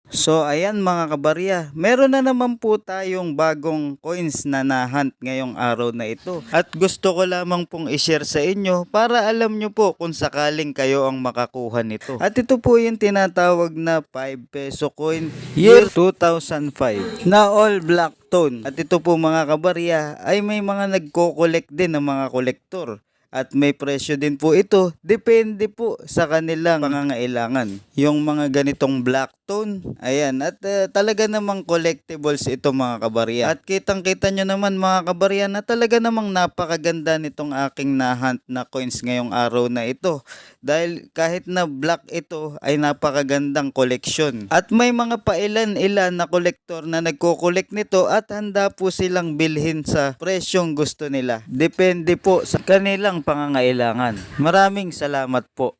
So ayan mga kabarya, meron na naman po tayong bagong coins na nahunt ngayong araw na ito. At gusto ko lamang pong i-share sa inyo para alam nyo po kung sakaling kayo ang makakuha nito. At ito po yung tinatawag na 5 peso coin year 2005 na all black tone. At ito po mga kabarya ay may mga nagko-collect din ng mga kolektor. At may presyo din po ito, depende po sa kanilang pangangailangan. Yung mga ganitong black tone, ayan, at talaga namang collectibles ito mga kabarya. At kitang kita nyo naman mga kabarya na talaga namang napakaganda nitong aking nahunt na coins ngayong araw na ito. Dahil kahit na black ito ay napakagandang koleksyon. At may mga pailan-ilan na kolektor na nagko-collect nito at handa po silang bilhin sa presyong gusto nila. Depende po sa kanilang pangangailangan. Maraming salamat po.